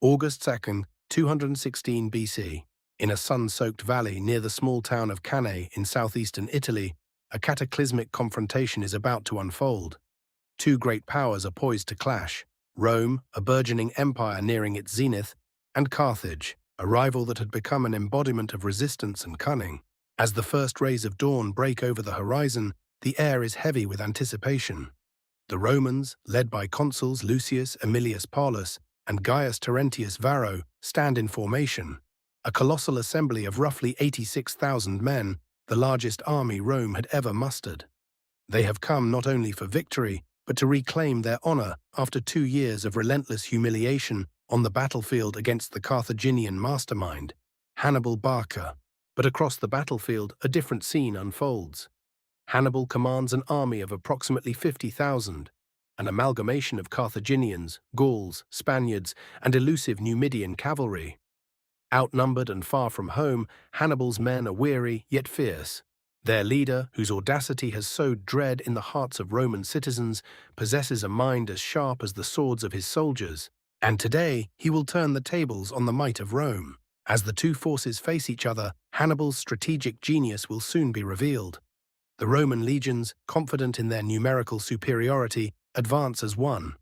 August 2nd, 216 BC. In a sun-soaked valley near the small town of Cannae in southeastern Italy, a cataclysmic confrontation is about to unfold. Two great powers are poised to clash: Rome, a burgeoning empire nearing its zenith, and Carthage, a rival that had become an embodiment of resistance and cunning. As the first rays of dawn break over the horizon, the air is heavy with anticipation. The Romans, led by consuls Lucius Aemilius Paulus and Gaius Terentius Varro, stand in formation, a colossal assembly of roughly 86,000 men, the largest army Rome had ever mustered. They have come not only for victory, but to reclaim their honor after 2 years of relentless humiliation on the battlefield against the Carthaginian mastermind, Hannibal Barca. But across the battlefield, a different scene unfolds. Hannibal commands an army of approximately 50,000, an amalgamation of Carthaginians, Gauls, Spaniards, and elusive Numidian cavalry. Outnumbered and far from home, Hannibal's men are weary yet fierce. Their leader, whose audacity has sowed dread in the hearts of Roman citizens, possesses a mind as sharp as the swords of his soldiers. And today, he will turn the tables on the might of Rome. As the two forces face each other, Hannibal's strategic genius will soon be revealed. The Roman legions, confident in their numerical superiority, advance as one.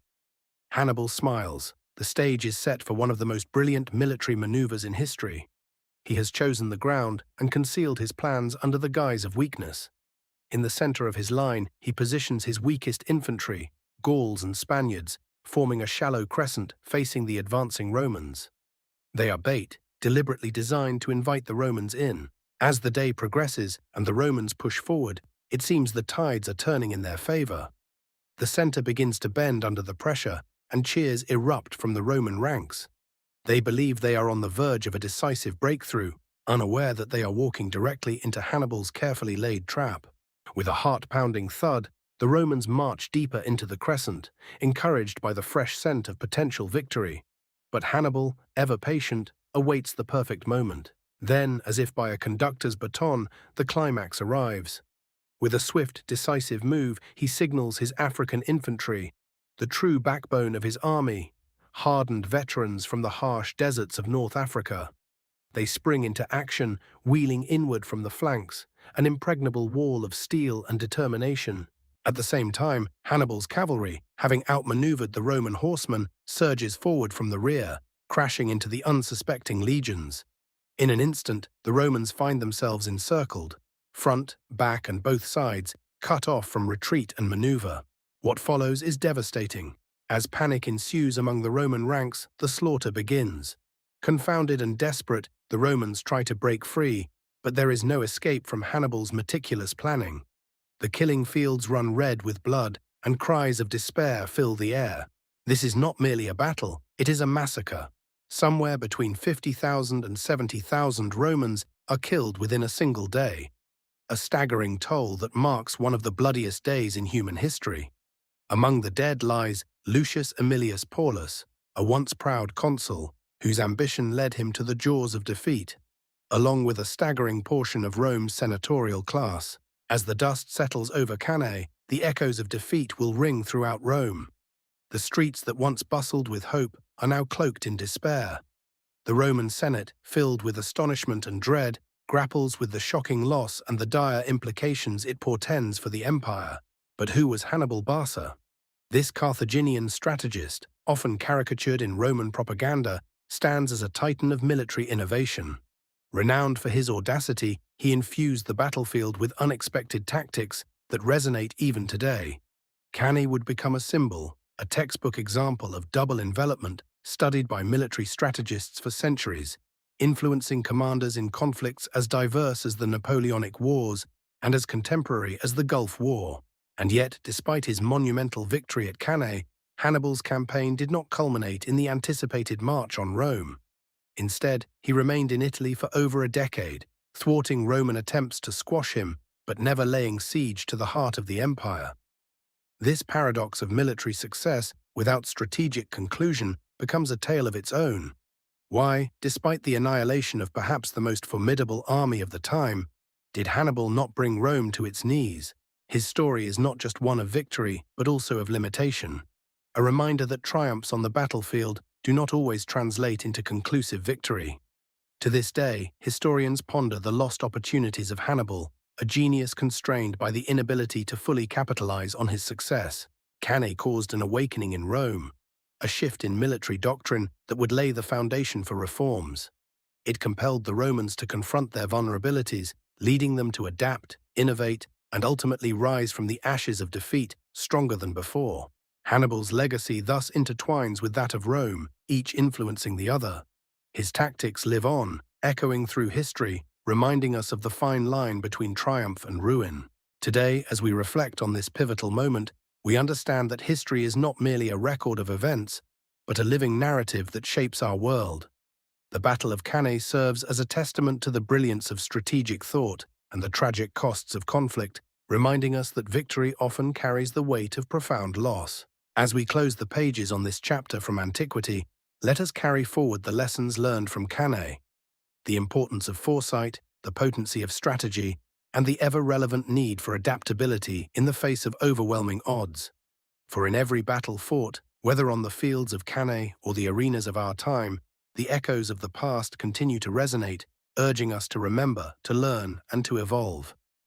Hannibal smiles. The stage is set for one of the most brilliant military maneuvers in history. He has chosen the ground and concealed his plans under the guise of weakness. In the center of his line, he positions his weakest infantry, Gauls and Spaniards, forming a shallow crescent facing the advancing Romans. They are bait, deliberately designed to invite the Romans in. As the day progresses and the Romans push forward, it seems the tides are turning in their favor. The center begins to bend under the pressure, and cheers erupt from the Roman ranks. They believe they are on the verge of a decisive breakthrough, unaware that they are walking directly into Hannibal's carefully laid trap. With a heart-pounding thud, the Romans march deeper into the crescent, encouraged by the fresh scent of potential victory. But Hannibal, ever patient, awaits the perfect moment. Then, as if by a conductor's baton, the climax arrives. With a swift, decisive move, he signals his African infantry, the true backbone of his army, hardened veterans from the harsh deserts of North Africa. They spring into action, wheeling inward from the flanks, an impregnable wall of steel and determination. At the same time, Hannibal's cavalry, having outmaneuvered the Roman horsemen, surges forward from the rear, crashing into the unsuspecting legions. In an instant, the Romans find themselves encircled, front, back, and both sides, cut off from retreat and maneuver. What follows is devastating. As panic ensues among the Roman ranks, the slaughter begins. Confounded and desperate, the Romans try to break free, but there is no escape from Hannibal's meticulous planning. The killing fields run red with blood, and cries of despair fill the air. This is not merely a battle, it is a massacre. Somewhere between 50,000 and 70,000 Romans are killed within a single day. A staggering toll that marks one of the bloodiest days in human history. Among the dead lies Lucius Aemilius Paulus, a once proud consul, whose ambition led him to the jaws of defeat, along with a staggering portion of Rome's senatorial class. As the dust settles over Cannae, the echoes of defeat will ring throughout Rome. The streets that once bustled with hope are now cloaked in despair. The Roman Senate, filled with astonishment and dread, grapples with the shocking loss and the dire implications it portends for the empire. But who was Hannibal Barca? This Carthaginian strategist, often caricatured in Roman propaganda, stands as a titan of military innovation. Renowned for his audacity, he infused the battlefield with unexpected tactics that resonate even today. Cannae would become a symbol, a textbook example of double envelopment studied by military strategists for centuries, influencing commanders in conflicts as diverse as the Napoleonic Wars and as contemporary as the Gulf War. And yet, despite his monumental victory at Cannae, Hannibal's campaign did not culminate in the anticipated march on Rome. Instead, he remained in Italy for over a decade, thwarting Roman attempts to squash him, but never laying siege to the heart of the empire. This paradox of military success without strategic conclusion becomes a tale of its own. Why, despite the annihilation of perhaps the most formidable army of the time, did Hannibal not bring Rome to its knees? His story is not just one of victory, but also of limitation. A reminder that triumphs on the battlefield do not always translate into conclusive victory. To this day, historians ponder the lost opportunities of Hannibal, a genius constrained by the inability to fully capitalize on his success. Cannae caused an awakening in Rome, a shift in military doctrine that would lay the foundation for reforms. It compelled the Romans to confront their vulnerabilities, leading them to adapt, innovate, and ultimately rise from the ashes of defeat stronger than before. Hannibal's legacy thus intertwines with that of Rome, each influencing the other. His tactics live on, echoing through history, reminding us of the fine line between triumph and ruin. Today, as we reflect on this pivotal moment, we understand that history is not merely a record of events, but a living narrative that shapes our world. The Battle of Cannae serves as a testament to the brilliance of strategic thought and the tragic costs of conflict, reminding us that victory often carries the weight of profound loss. As we close the pages on this chapter from antiquity, let us carry forward the lessons learned from Cannae, the importance of foresight, the potency of strategy, and the ever-relevant need for adaptability in the face of overwhelming odds. For in every battle fought, whether on the fields of Cannae or the arenas of our time, the echoes of the past continue to resonate, urging us to remember, to learn, and to evolve.